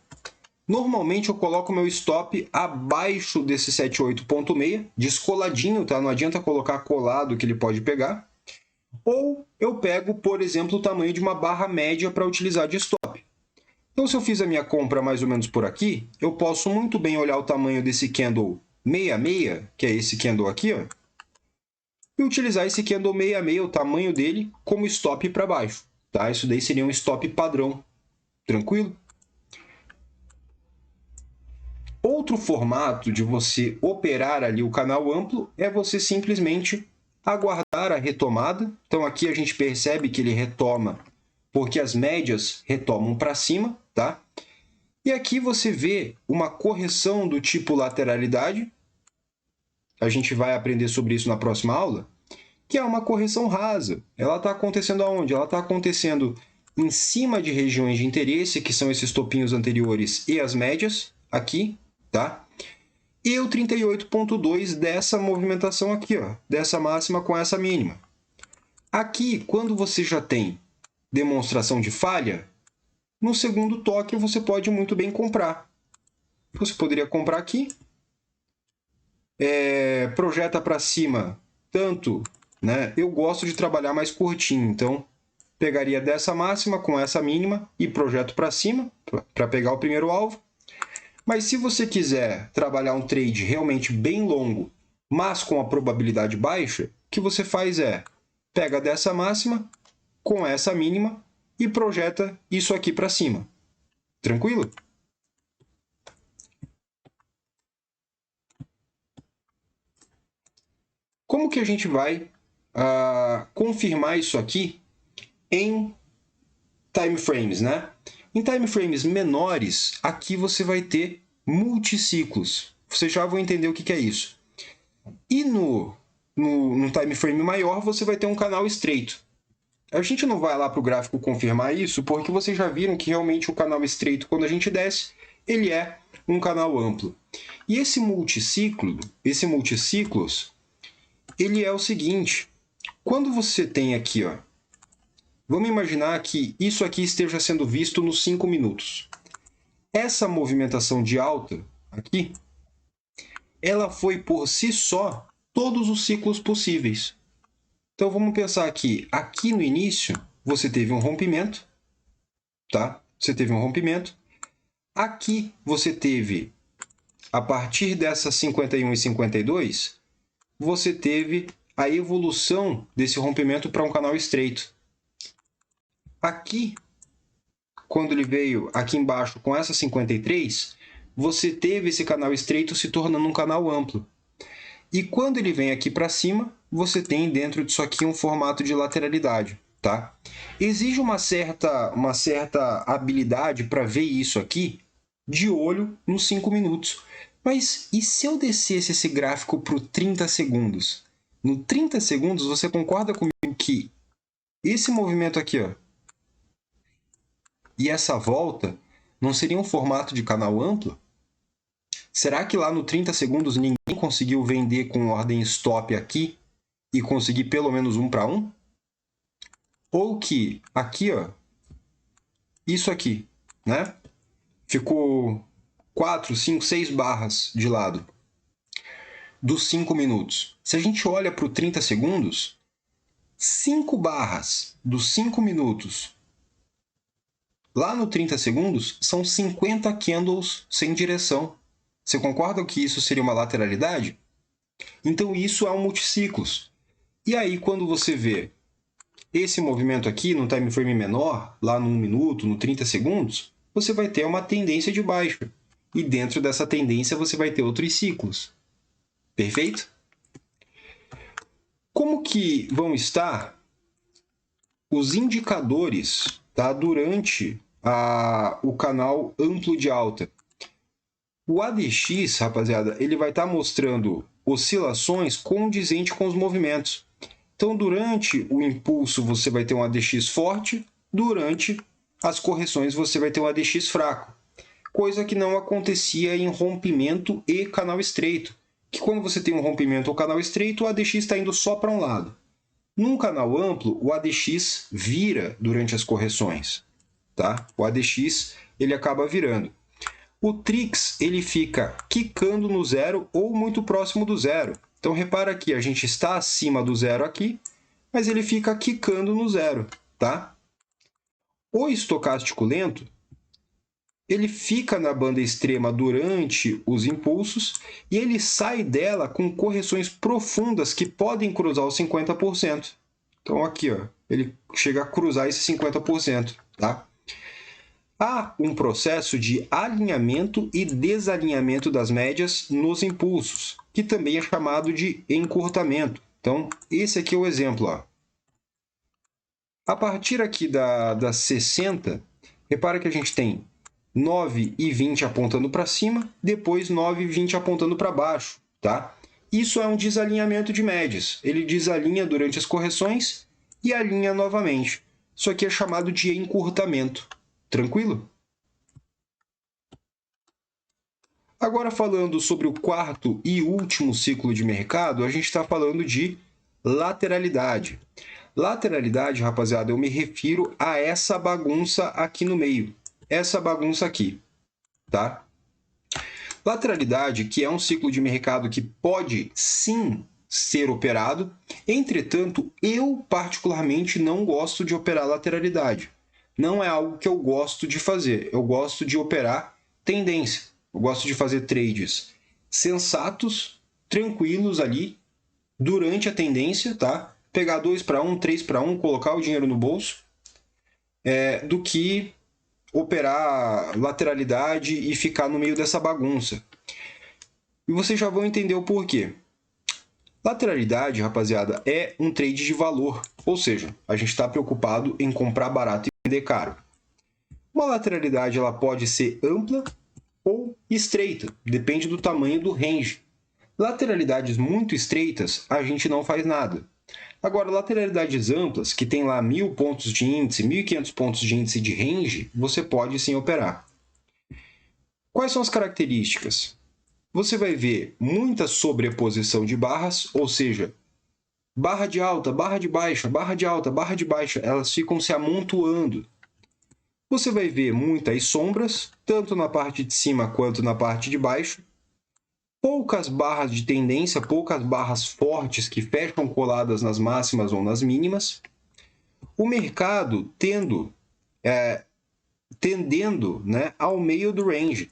Speaker 1: Normalmente eu coloco meu stop abaixo desse 78,6, descoladinho, tá? Não adianta colocar colado que ele pode pegar. Ou eu pego, por exemplo, o tamanho de uma barra média para utilizar de stop. Então, se eu fiz a minha compra mais ou menos por aqui, eu posso muito bem olhar o tamanho desse candle 66, que é esse candle aqui, ó, e utilizar esse candle 66, o tamanho dele, como stop para baixo, tá? Isso daí seria um stop padrão, tranquilo? outro formato de você operar ali o canal amplo é você simplesmente aguardar a retomada. Então aqui a gente percebe que ele retoma porque as médias retomam para cima, tá? E aqui você vê uma correção do tipo lateralidade. A gente vai aprender sobre isso na próxima aula, que é uma correção rasa. Ela está acontecendo aonde? Ela está acontecendo em cima de regiões de interesse, que são esses topinhos anteriores e as médias, aqui, tá? E o 38,2 dessa movimentação aqui, ó, dessa máxima com essa mínima. Aqui, quando você já tem demonstração de falha, no segundo toque você pode muito bem comprar. Você poderia comprar aqui, projeta para cima tanto, né? Eu gosto de trabalhar mais curtinho, então pegaria dessa máxima com essa mínima e projeto para cima para pegar o primeiro alvo. Mas se você quiser trabalhar um trade realmente bem longo, mas com a probabilidade baixa, o que você faz é pega dessa máxima com essa mínima e projeta isso aqui para cima. Tranquilo? Como que a gente vai confirmar isso aqui em time frames, né? Em time frames menores, aqui você vai ter multiciclos. Vocês já vão entender o que é isso. E no time frame maior, você vai ter um canal estreito. A gente não vai lá para o gráfico confirmar isso, porque vocês já viram que realmente o canal estreito, quando a gente desce, ele é um canal amplo. E esse multiciclos, ele é o seguinte. Quando você tem aqui, ó, vamos imaginar que isso aqui esteja sendo visto nos 5 minutos. Essa movimentação de alta aqui, ela foi por si só todos os ciclos possíveis. Então vamos pensar aqui no início você teve um rompimento, tá? Você teve um rompimento. Aqui você teve, a partir dessas 51 e 52, você teve a evolução desse rompimento para um canal estreito. Aqui, quando ele veio aqui embaixo com essa 53, você teve esse canal estreito se tornando um canal amplo. E quando ele vem aqui para cima, você tem dentro disso aqui um formato de lateralidade, tá? Exige uma certa habilidade para ver isso aqui de olho nos 5 minutos. Mas e se eu descesse esse gráfico para 30 segundos? No 30 segundos, você concorda comigo que esse movimento aqui, ó, e essa volta não seria um formato de canal amplo? Será que lá no 30 segundos ninguém conseguiu vender com ordem stop aqui e conseguir pelo menos 1 para 1? Ou que aqui, ó, isso aqui, né? Ficou 4, 5, 6 barras de lado dos 5 minutos. Se a gente olha para o 30 segundos, 5 barras dos 5 minutos lá no 30 segundos são 50 candles sem direção. Você concorda que isso seria uma lateralidade? Então isso é um multiciclos. E aí quando você vê esse movimento aqui no time frame menor, lá no 1 minuto, no 30 segundos, você vai ter uma tendência de baixa. E dentro dessa tendência você vai ter outros ciclos. Perfeito? Como que vão estar os indicadores, tá, durante o canal amplo de alta? O ADX, rapaziada, ele vai estar mostrando oscilações condizentes com os movimentos. Então, durante o impulso, você vai ter um ADX forte, durante as correções, você vai ter um ADX fraco. Coisa que não acontecia em rompimento e canal estreito. Que quando você tem um rompimento ou canal estreito, o ADX está indo só para um lado. Num canal amplo, o ADX vira durante as correções. Tá? O ADX ele acaba virando. O TRIX ele fica quicando no zero ou muito próximo do zero. Então, repara aqui, a gente está acima do zero aqui, mas ele fica quicando no zero, tá? O estocástico lento, ele fica na banda extrema durante os impulsos e ele sai dela com correções profundas que podem cruzar os 50%. Então, aqui, ó, ele chega a cruzar esse 50%, tá? Há um processo de alinhamento e desalinhamento das médias nos impulsos, que também é chamado de encurtamento. Então, esse aqui é o exemplo. Ó. A partir aqui da 60, repara que a gente tem 9 e 20 apontando para cima, depois 9 e 20 apontando para baixo. Tá? Isso é um desalinhamento de médias. Ele desalinha durante as correções e alinha novamente. Isso aqui é chamado de encurtamento. Tranquilo? Agora, falando sobre o quarto e último ciclo de mercado, a gente está falando de lateralidade. Lateralidade, rapaziada, eu me refiro a essa bagunça aqui no meio. Essa bagunça aqui, tá? Lateralidade, que é um ciclo de mercado que pode sim ser operado, entretanto, eu particularmente não gosto de operar lateralidade. Não é algo que eu gosto de fazer. Eu gosto de operar tendência. Eu gosto de fazer trades sensatos, tranquilos ali, durante a tendência, tá? Pegar 2 para 1, 3 para 1, colocar o dinheiro no bolso, do que operar lateralidade e ficar no meio dessa bagunça. E vocês já vão entender o porquê. Lateralidade, rapaziada, é um trade de valor, ou seja, a gente está preocupado em comprar barato e vender caro. Uma lateralidade ela pode ser ampla ou estreita, depende do tamanho do range. Lateralidades muito estreitas, a gente não faz nada. Agora, lateralidades amplas, que tem lá 1.000 pontos de índice, 1.500 pontos de índice de range, você pode sim operar. Quais são as características? Você vai ver muita sobreposição de barras, ou seja, barra de alta, barra de baixa, barra de alta, barra de baixa, elas ficam se amontoando. Você vai ver muitas sombras, tanto na parte de cima quanto na parte de baixo. Poucas barras de tendência, poucas barras fortes que fecham coladas nas máximas ou nas mínimas. O mercado tendendo, né, ao meio do range.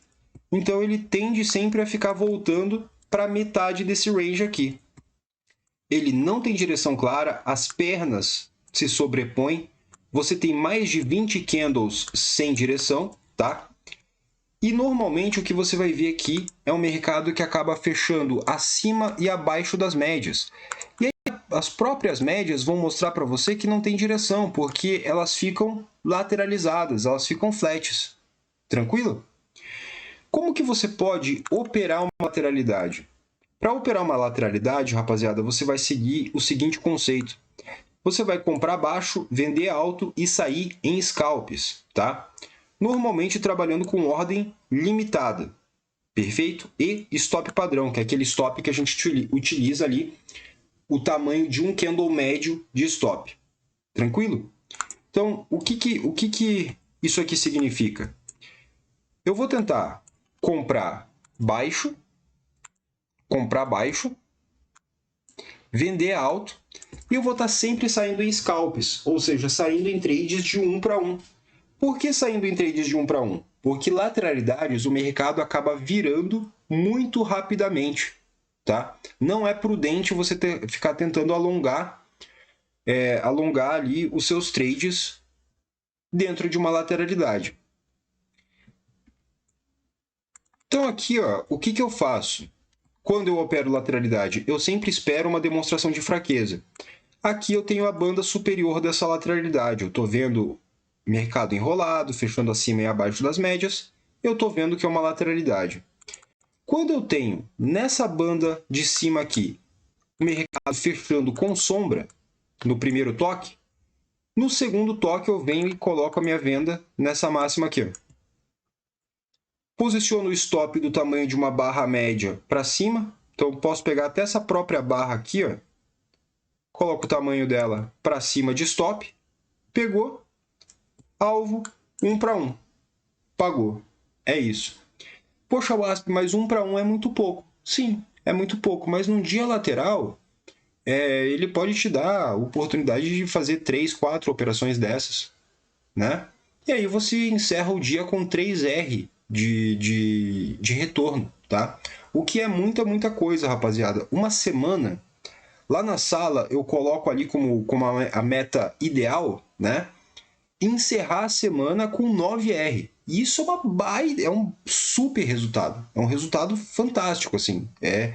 Speaker 1: Então, ele tende sempre a ficar voltando para metade desse range aqui. Ele não tem direção clara, as pernas se sobrepõem, você tem mais de 20 candles sem direção, tá? E normalmente o que você vai ver aqui é um mercado que acaba fechando acima e abaixo das médias. E aí as próprias médias vão mostrar para você que não tem direção, porque elas ficam lateralizadas, elas ficam flats. Tranquilo? Como que você pode operar uma lateralidade? Para operar uma lateralidade, rapaziada, você vai seguir o seguinte conceito. Você vai comprar baixo, vender alto e sair em scalps, tá? Normalmente trabalhando com ordem limitada, perfeito? E stop padrão, que é aquele stop que a gente utiliza ali, o tamanho de um candle médio de stop. Tranquilo? Então, o que isso aqui significa? Eu vou tentar comprar baixo, vender alto, e eu vou estar sempre saindo em scalps, ou seja, saindo em trades de 1 para 1. Por que saindo em trades de 1 para 1? Porque lateralidades o mercado acaba virando muito rapidamente, tá? Não é prudente você ficar tentando alongar ali os seus trades dentro de uma lateralidade. Então aqui, ó, o que eu faço? Quando eu opero lateralidade, eu sempre espero uma demonstração de fraqueza. Aqui eu tenho a banda superior dessa lateralidade. Eu estou vendo mercado enrolado, fechando acima e abaixo das médias. Eu estou vendo que é uma lateralidade. Quando eu tenho nessa banda de cima aqui, o mercado fechando com sombra no primeiro toque, no segundo toque eu venho e coloco a minha venda nessa máxima aqui, ó. Posiciono o stop do tamanho de uma barra média para cima. Então, eu posso pegar até essa própria barra aqui, ó. Coloco o tamanho dela para cima de stop. Pegou. Alvo, 1 para 1. Pagou. É isso. Poxa, Wasp, mas 1 para 1 é muito pouco. Sim, é muito pouco. Mas num dia lateral, ele pode te dar a oportunidade de fazer 3, 4 operações dessas, né? E aí você encerra o dia com 3R de retorno, tá? O que é muita coisa, rapaziada. Uma semana, lá na sala eu coloco ali como a meta ideal, né? encerrar a semana com 9R. E isso é um super resultado. É um resultado fantástico, assim. É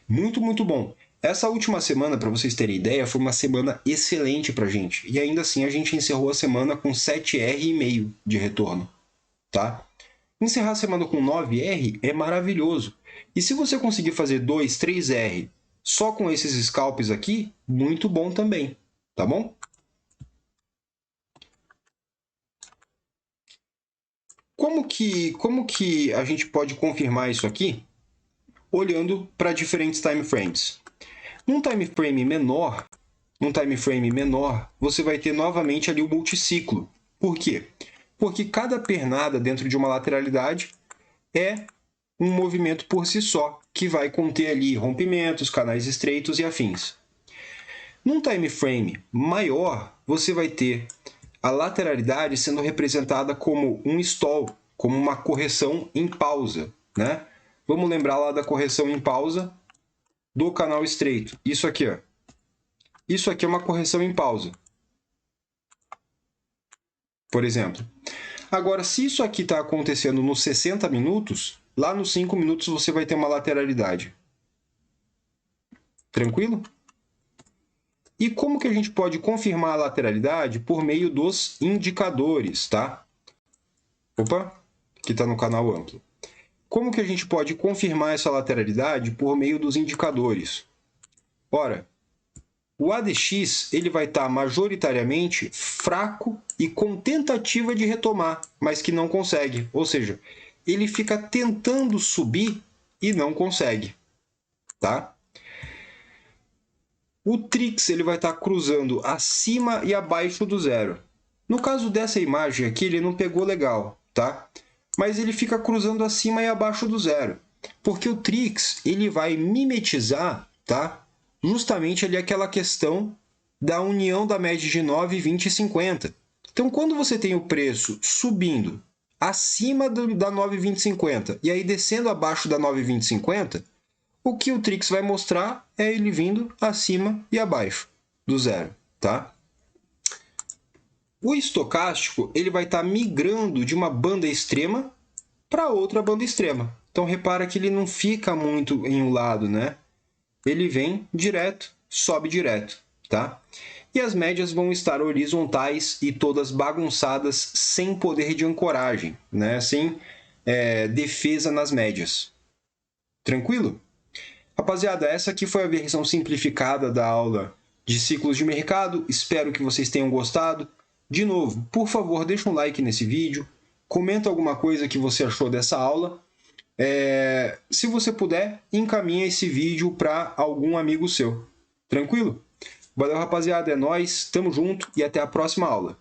Speaker 1: muito, muito bom. Essa última semana, para vocês terem ideia, foi uma semana excelente para a gente. E ainda assim a gente encerrou a semana com 7R e meio de retorno, tá? Encerrar a semana com 9R é maravilhoso. E se você conseguir fazer 2, 3R só com esses scalps aqui, muito bom também, tá bom? Como que a gente pode confirmar isso aqui? Olhando para diferentes time frames. Num time frame menor, você vai ter novamente ali o multiciclo. Por quê? Porque cada pernada dentro de uma lateralidade é um movimento por si só, que vai conter ali rompimentos, canais estreitos e afins. Num time frame maior, você vai ter a lateralidade sendo representada como um stall, como uma correção em pausa, né? Vamos lembrar lá da correção em pausa do canal estreito. Isso aqui, ó. Isso aqui é uma correção em pausa, por exemplo. Agora, se isso aqui está acontecendo nos 60 minutos, lá nos 5 minutos você vai ter uma lateralidade. Tranquilo? E como que a gente pode confirmar a lateralidade? Por meio dos indicadores, tá? Opa, que está no canal amplo. Como que a gente pode confirmar essa lateralidade? Por meio dos indicadores. Ora, o ADX ele vai estar majoritariamente fraco e com tentativa de retomar, mas que não consegue. Ou seja, ele fica tentando subir e não consegue, tá? O Trix ele vai estar cruzando acima e abaixo do zero. No caso dessa imagem aqui, ele não pegou legal, tá? Mas ele fica cruzando acima e abaixo do zero. Porque o Trix ele vai mimetizar, tá? Justamente ali aquela questão da união da média de 9, 20 e 50. Então, quando você tem o preço subindo acima da 9, 20 e 50 e aí descendo abaixo da 9, 20 e 50, o que o Trix vai mostrar é ele vindo acima e abaixo do zero, tá? O estocástico ele vai estar migrando de uma banda extrema para outra banda extrema. Então, repara que ele não fica muito em um lado, né? Ele vem direto, sobe direto, tá? E as médias vão estar horizontais e todas bagunçadas, sem poder de ancoragem, né? Sem defesa nas médias. Tranquilo? Rapaziada, essa aqui foi a versão simplificada da aula de ciclos de mercado. Espero que vocês tenham gostado. De novo, por favor, deixa um like nesse vídeo. Comenta alguma coisa que você achou dessa aula. Se você puder, encaminha esse vídeo para algum amigo seu. Tranquilo? Valeu, rapaziada. É nóis. Tamo junto e até a próxima aula.